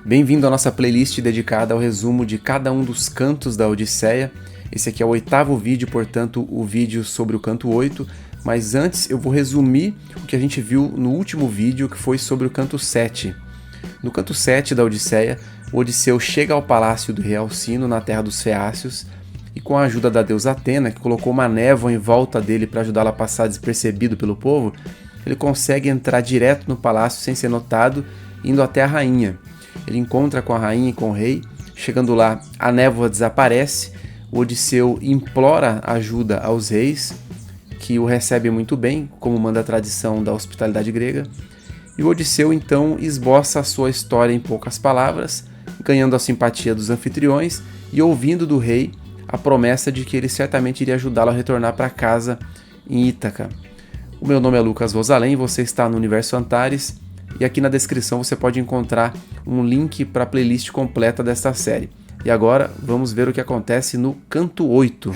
Bem-vindo à nossa playlist dedicada ao resumo de cada um dos cantos da Odisseia. Esse aqui é o 8º vídeo, portanto, o vídeo sobre o canto 8, mas antes eu vou resumir o que a gente viu no último vídeo, que foi sobre o canto 7. No canto 7 da Odisseia, o Odisseu chega ao palácio do rei Alcino, na terra dos Feácios, e com a ajuda da deusa Atena, que colocou uma névoa em volta dele para ajudá-lo a passar despercebido pelo povo, ele consegue entrar direto no palácio sem ser notado, indo até a rainha. Ele encontra com a rainha e com o rei. Chegando lá, a névoa desaparece. O Odisseu implora ajuda aos reis, que o recebem muito bem, como manda a tradição da hospitalidade grega. E o Odisseu então esboça a sua história em poucas palavras, ganhando a simpatia dos anfitriões e ouvindo do rei a promessa de que ele certamente iria ajudá-lo a retornar para casa em Ítaca. O meu nome é Lucas Rosalém, você está no Universo Antares. E aqui na descrição você pode encontrar um link para a playlist completa desta série. E agora vamos ver o que acontece no canto 8.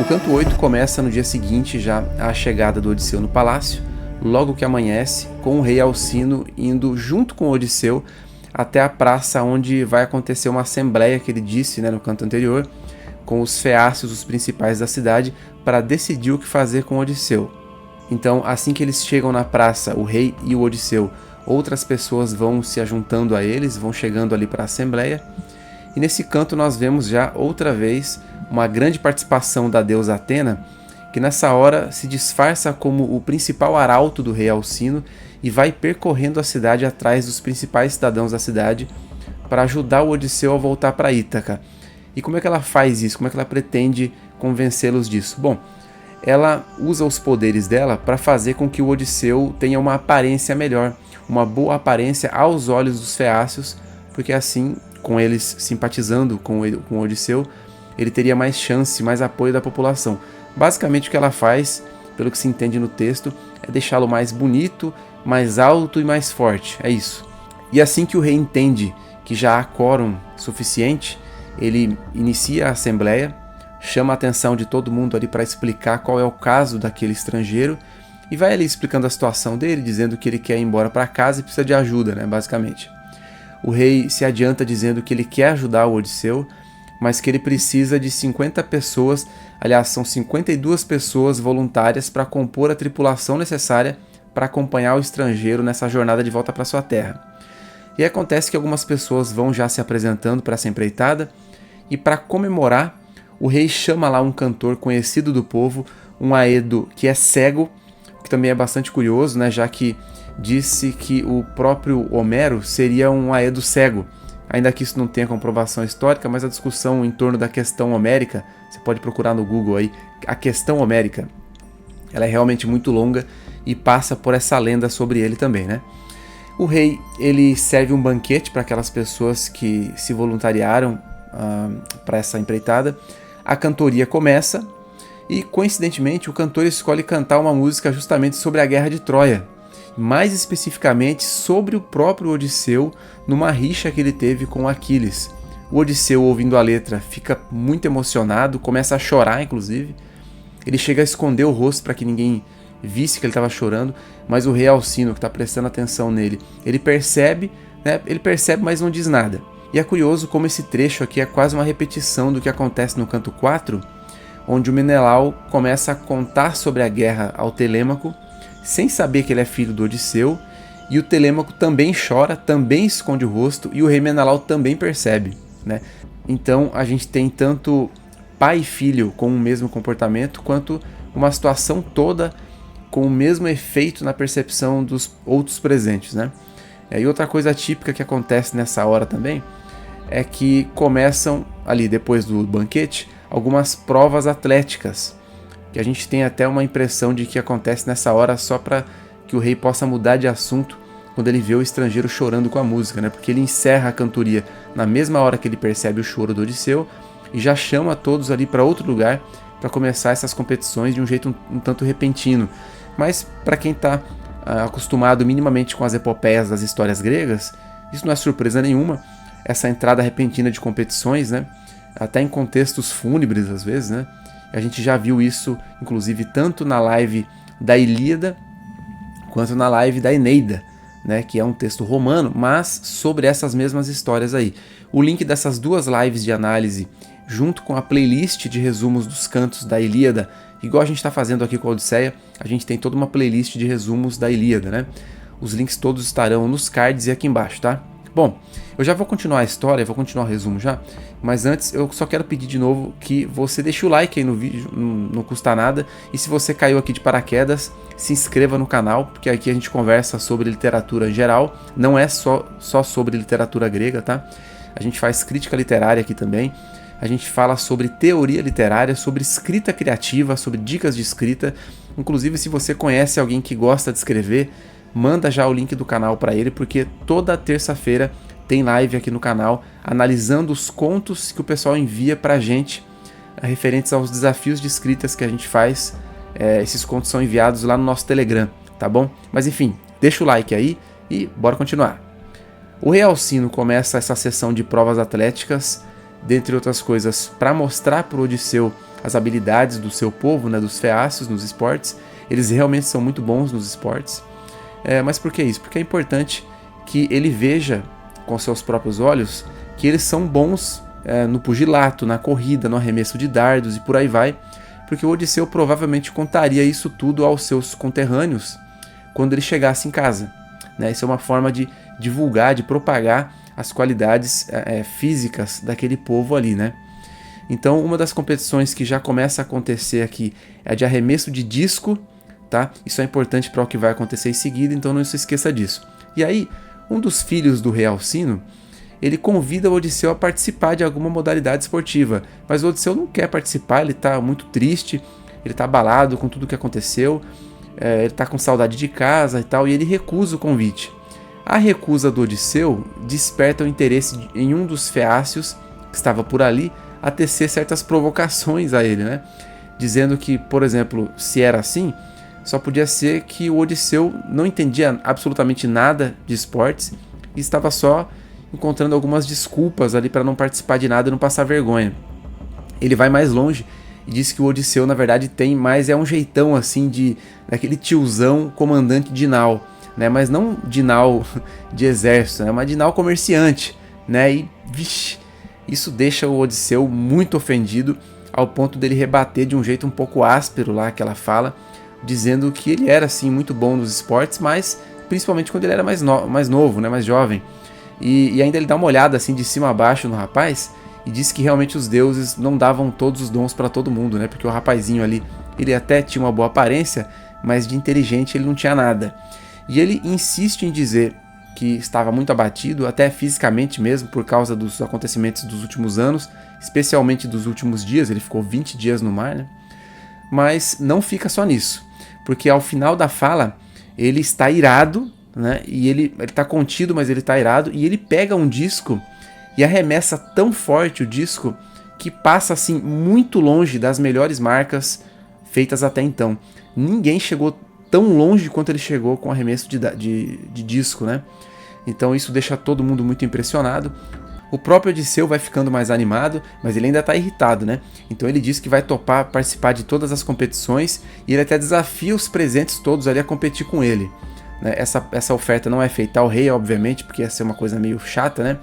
O canto 8 começa no dia seguinte, já à chegada do Odisseu no palácio, logo que amanhece, com o rei Alcino indo junto com o Odisseu até a praça onde vai acontecer uma assembleia que ele disse, no canto anterior, com os feácios, os principais da cidade, para decidir o que fazer com o Odisseu. Então, assim que eles chegam na praça, o rei e o Odisseu, outras pessoas vão se ajuntando a eles, vão chegando ali para a assembleia. E nesse canto nós vemos já outra vez uma grande participação da deusa Atena, que nessa hora se disfarça como o principal arauto do rei Alcino e vai percorrendo a cidade atrás dos principais cidadãos da cidade para ajudar o Odisseu a voltar para Ítaca. E como é que ela faz isso? Como é que ela pretende convencê-los disso? Bom, ela usa os poderes dela para fazer com que o Odisseu tenha uma aparência melhor, uma boa aparência aos olhos dos feácios, porque assim, com eles simpatizando com o Odisseu, ele teria mais chance, mais apoio da população. Basicamente o que ela faz, pelo que se entende no texto, é deixá-lo mais bonito, mais alto e mais forte, é isso. E assim que o rei entende que já há quórum suficiente, ele inicia a assembleia, chama a atenção de todo mundo ali para explicar qual é o caso daquele estrangeiro e vai ali explicando a situação dele, dizendo que ele quer ir embora para casa e precisa de ajuda, basicamente. O rei se adianta dizendo que ele quer ajudar o Odisseu, mas que ele precisa de 50 pessoas, aliás, são 52 pessoas voluntárias para compor a tripulação necessária para acompanhar o estrangeiro nessa jornada de volta para sua terra. E acontece que algumas pessoas vão já se apresentando para essa empreitada e para comemorar, o rei chama lá um cantor conhecido do povo, um Aedo que é cego, que também é bastante curioso, já que disse que o próprio Homero seria um Aedo cego. Ainda que isso não tenha comprovação histórica, mas a discussão em torno da questão homérica, você pode procurar no Google aí, a questão homérica, ela é realmente muito longa e passa por essa lenda sobre ele também, O rei, ele serve um banquete para aquelas pessoas que se voluntariaram para essa empreitada. A cantoria começa e, coincidentemente, o cantor escolhe cantar uma música justamente sobre a guerra de Troia, mais especificamente sobre o próprio Odisseu numa rixa que ele teve com Aquiles. O Odisseu, ouvindo a letra, fica muito emocionado, começa a chorar, inclusive. Ele chega a esconder o rosto para que ninguém visse que ele estava chorando, mas o rei Alcino, que está prestando atenção nele, ele percebe, mas não diz nada. E é curioso como esse trecho aqui é quase uma repetição do que acontece no canto 4, onde o Menelau começa a contar sobre a guerra ao Telêmaco, sem saber que ele é filho do Odisseu, e o Telêmaco também chora, também esconde o rosto, e o rei Menelau também percebe. Então a gente tem tanto pai e filho com o mesmo comportamento, quanto uma situação toda com o mesmo efeito na percepção dos outros presentes. E outra coisa típica que acontece nessa hora também é que começam ali, depois do banquete, algumas provas atléticas, que a gente tem até uma impressão de que acontece nessa hora só para que o rei possa mudar de assunto quando ele vê o estrangeiro chorando com a música, porque ele encerra a cantoria na mesma hora que ele percebe o choro do Odisseu e já chama todos ali para outro lugar para começar essas competições de um jeito um tanto repentino. Mas para quem está acostumado minimamente com as epopeias das histórias gregas, isso não é surpresa nenhuma, essa entrada repentina de competições, até em contextos fúnebres às vezes, A gente já viu isso, inclusive, tanto na live da Ilíada quanto na live da Eneida, né, que é um texto romano, mas sobre essas mesmas histórias aí. O link dessas duas lives de análise, junto com a playlist de resumos dos cantos da Ilíada, igual a gente está fazendo aqui com a Odisseia, a gente tem toda uma playlist de resumos da Ilíada, né? Os links todos estarão nos cards e aqui embaixo, tá? Bom, eu já vou continuar a história, vou continuar o resumo já, mas antes eu só quero pedir de novo que você deixe o like aí no vídeo, não custa nada, e se você caiu aqui de paraquedas, se inscreva no canal, porque aqui a gente conversa sobre literatura em geral, não é só sobre literatura grega, tá? A gente faz crítica literária aqui também, a gente fala sobre teoria literária, sobre escrita criativa, sobre dicas de escrita, inclusive se você conhece alguém que gosta de escrever, manda já o link do canal para ele, porque toda terça-feira tem live aqui no canal analisando os contos que o pessoal envia pra gente referentes aos desafios de escritas que a gente faz. Esses contos são enviados lá no nosso Telegram, tá bom? Mas enfim, deixa o like aí e bora continuar. O rei Alcino começa essa sessão de provas atléticas, dentre outras coisas, para mostrar para o Odisseu as habilidades do seu povo, né, dos feácios nos esportes. Eles realmente são muito bons nos esportes. Mas por que isso? Porque é importante que ele veja com seus próprios olhos que eles são bons no pugilato, na corrida, no arremesso de dardos e por aí vai, porque o Odisseu provavelmente contaria isso tudo aos seus conterrâneos quando ele chegasse em casa, né? Isso é uma forma de divulgar, de propagar as qualidades físicas daquele povo ali, né? Então, uma das competições que já começa a acontecer aqui é a de arremesso de disco. Tá? Isso é importante para o que vai acontecer em seguida, então não se esqueça disso. E aí, um dos filhos do rei Alcino, ele convida o Odisseu a participar de alguma modalidade esportiva, mas o Odisseu não quer participar, ele está muito triste, ele está abalado com tudo o que aconteceu, ele está com saudade de casa e tal, e ele recusa o convite. A recusa do Odisseu desperta o interesse em um dos feácios que estava por ali a tecer certas provocações a ele, né? Dizendo que, por exemplo, se era assim, só podia ser que o Odisseu não entendia absolutamente nada de esportes e estava só encontrando algumas desculpas ali para não participar de nada e não passar vergonha. Ele vai mais longe e diz que o Odisseu na verdade tem mais um jeitão assim daquele tiozão comandante de nau, né? Mas não de nau de exército, né? Mas de nau comerciante, né? E vixe, isso deixa o Odisseu muito ofendido ao ponto dele rebater de um jeito um pouco áspero lá aquela fala, dizendo que ele era assim muito bom nos esportes, mas principalmente quando ele era mais novo, né, mais jovem. E ainda ele dá uma olhada assim de cima a baixo no rapaz e diz que realmente os deuses não davam todos os dons para todo mundo, né, porque o rapazinho ali, ele até tinha uma boa aparência, mas de inteligente ele não tinha nada. E ele insiste em dizer que estava muito abatido, até fisicamente mesmo, por causa dos acontecimentos dos últimos anos, especialmente dos últimos dias. Ele ficou 20 dias no mar, né? Mas não fica só nisso, porque ao final da fala ele está irado, né? E ele está contido, mas ele está irado, e ele pega um disco e arremessa tão forte o disco que passa assim muito longe das melhores marcas feitas até então. Ninguém chegou tão longe quanto ele chegou com o arremesso de disco, né? Então isso deixa todo mundo muito impressionado. O próprio Odisseu vai ficando mais animado, mas ele ainda está irritado, né? Então ele diz que vai topar participar de todas as competições e ele até desafia os presentes todos ali a competir com ele, né? Essa oferta não é feita ao rei, obviamente, porque ia ser uma coisa meio chata, né?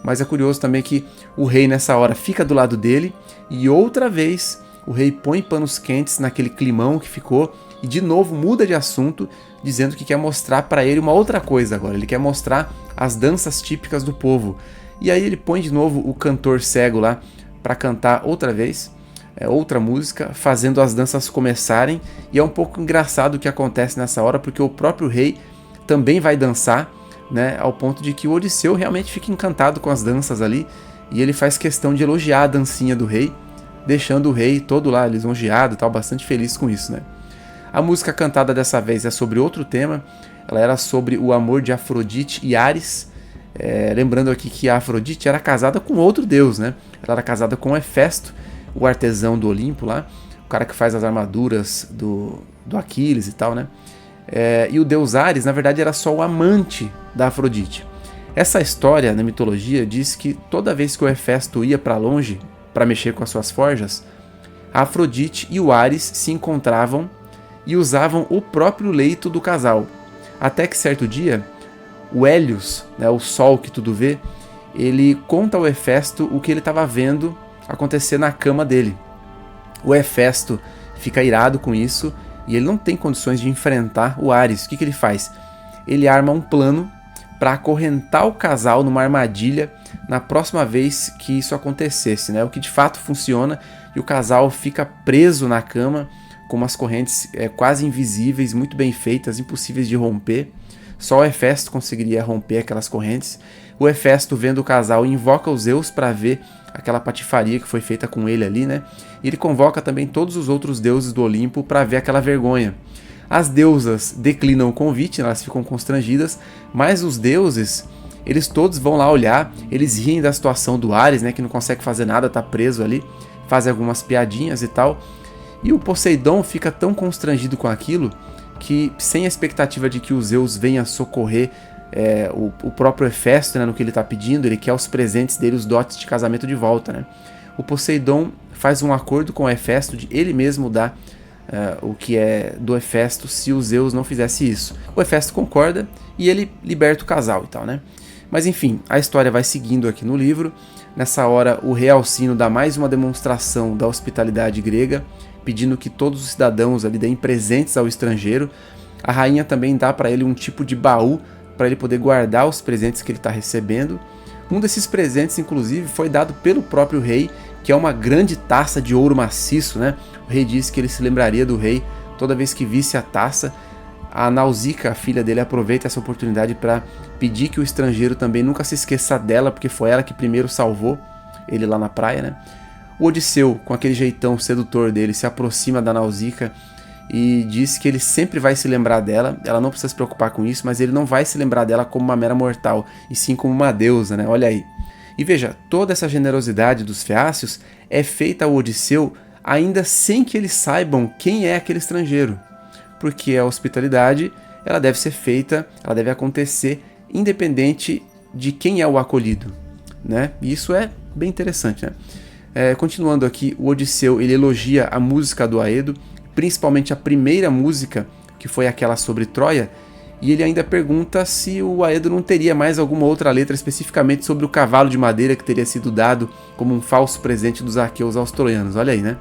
Mas é curioso também que o rei nessa hora fica do lado dele e outra vez o rei põe panos quentes naquele climão que ficou e de novo muda de assunto, dizendo que quer mostrar para ele uma outra coisa agora. Ele quer mostrar as danças típicas do povo. E aí ele põe de novo o cantor cego lá para cantar outra vez, outra música, fazendo as danças começarem. E é um pouco engraçado o que acontece nessa hora, porque o próprio rei também vai dançar, né, ao ponto de que o Odisseu realmente fica encantado com as danças ali, e ele faz questão de elogiar a dancinha do rei, deixando o rei todo lá lisonjeado e tal, bastante feliz com isso, né? A música cantada dessa vez é sobre outro tema, ela era sobre o amor de Afrodite e Ares. Lembrando aqui que a Afrodite era casada com outro deus, né? Ela era casada com Hefesto, o artesão do Olimpo lá, o cara que faz as armaduras do Aquiles e tal, né? E o deus Ares, na verdade, era só o amante da Afrodite. Essa história na mitologia diz que toda vez que o Hefesto ia para longe para mexer com as suas forjas, a Afrodite e o Ares se encontravam e usavam o próprio leito do casal. Até que certo dia, o Hélios, né, o sol que tudo vê, ele conta ao Hefesto o que ele estava vendo acontecer na cama dele. O Hefesto fica irado com isso e ele não tem condições de enfrentar o Ares. O que ele faz? Ele arma um plano para acorrentar o casal numa armadilha na próxima vez que isso acontecesse, né? O que de fato funciona, e o casal fica preso na cama com umas correntes quase invisíveis, muito bem feitas, impossíveis de romper. Só o Hefesto conseguiria romper aquelas correntes. O Hefesto, vendo o casal, invoca os Zeus para ver aquela patifaria que foi feita com ele ali, né? E ele convoca também todos os outros deuses do Olimpo para ver aquela vergonha. As deusas declinam o convite, elas ficam constrangidas, mas os deuses, eles todos vão lá olhar, eles riem da situação do Ares, né, que não consegue fazer nada, tá preso ali, fazem algumas piadinhas e tal. E o Poseidon fica tão constrangido com aquilo que, sem a expectativa de que os Zeus venha socorrer o próprio Hefesto, né, no que ele está pedindo, ele quer os presentes dele, os dotes de casamento de volta, né? O Poseidon faz um acordo com o Hefesto de ele mesmo dar o que é do Hefesto se os Zeus não fizesse isso. O Hefesto concorda e ele liberta o casal e tal, né? Mas enfim, a história vai seguindo aqui no livro. Nessa hora, o rei Alcino dá mais uma demonstração da hospitalidade grega, pedindo que todos os cidadãos ali deem presentes ao estrangeiro. A rainha também dá para ele um tipo de baú para ele poder guardar os presentes que ele está recebendo. Um desses presentes, inclusive, foi dado pelo próprio rei, que é uma grande taça de ouro maciço, né? O rei disse que ele se lembraria do rei toda vez que visse a taça. A Nausicaa, a filha dele, aproveita essa oportunidade para pedir que o estrangeiro também nunca se esqueça dela, porque foi ela que primeiro salvou ele lá na praia, né? O Odisseu, com aquele jeitão sedutor dele, se aproxima da Nausicaa e diz que ele sempre vai se lembrar dela. Ela não precisa se preocupar com isso, mas ele não vai se lembrar dela como uma mera mortal, e sim como uma deusa, né? Olha aí. E veja, toda essa generosidade dos feácios é feita ao Odisseu ainda sem que eles saibam quem é aquele estrangeiro. Porque a hospitalidade, ela deve ser feita, ela deve acontecer independente de quem é o acolhido, né? E isso é bem interessante, né? Continuando aqui, o Odisseu, ele elogia a música do Aedo, principalmente a primeira música, que foi aquela sobre Troia, e ele ainda pergunta se o Aedo não teria mais alguma outra letra especificamente sobre o cavalo de madeira que teria sido dado como um falso presente dos aqueus aos troianos. Olha aí, né?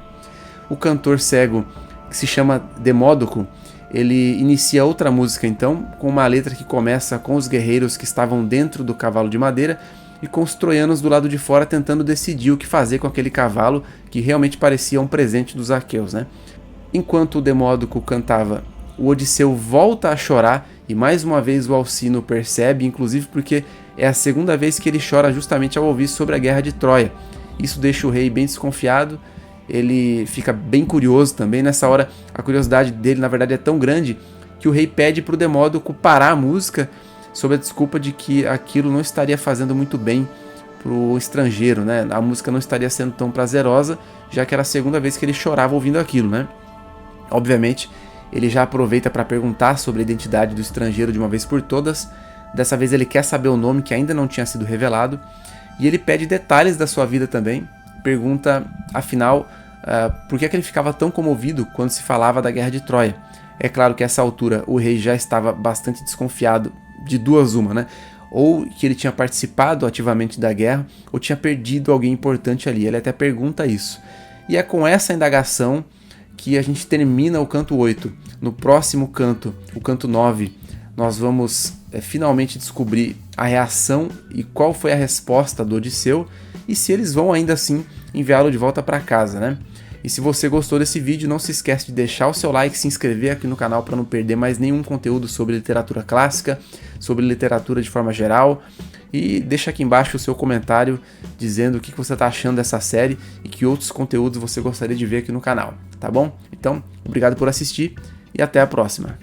O cantor cego, que se chama Demódoco, ele inicia outra música então, com uma letra que começa com os guerreiros que estavam dentro do cavalo de madeira e com os troianos do lado de fora tentando decidir o que fazer com aquele cavalo que realmente parecia um presente dos aqueus, né? Enquanto o Demódoco cantava, o Odisseu volta a chorar e mais uma vez o Alcino percebe, inclusive porque é a segunda vez que ele chora justamente ao ouvir sobre a guerra de Troia. Isso deixa o rei bem desconfiado, ele fica bem curioso também. Nessa hora, a curiosidade dele na verdade é tão grande que o rei pede para o Demódoco parar a música sob a desculpa de que aquilo não estaria fazendo muito bem para o estrangeiro, né? A música não estaria sendo tão prazerosa, já que era a segunda vez que ele chorava ouvindo aquilo, né? Obviamente, ele já aproveita para perguntar sobre a identidade do estrangeiro de uma vez por todas. Dessa vez ele quer saber o nome que ainda não tinha sido revelado, e ele pede detalhes da sua vida também. Pergunta, afinal, por que ele ficava tão comovido quando se falava da guerra de Troia. É claro que a essa altura o rei já estava bastante desconfiado de duas uma, né? Ou que ele tinha participado ativamente da guerra, ou tinha perdido alguém importante ali. Ele até pergunta isso. E é com essa indagação que a gente termina o canto 8. No próximo canto, o canto 9, nós vamos finalmente descobrir a reação e qual foi a resposta do Odisseu e se eles vão ainda assim enviá-lo de volta para casa, né? E se você gostou desse vídeo, não se esquece de deixar o seu like, se inscrever aqui no canal para não perder mais nenhum conteúdo sobre literatura clássica, sobre literatura de forma geral. E deixa aqui embaixo o seu comentário dizendo o que você está achando dessa série e que outros conteúdos você gostaria de ver aqui no canal, tá bom? Então, obrigado por assistir e até a próxima.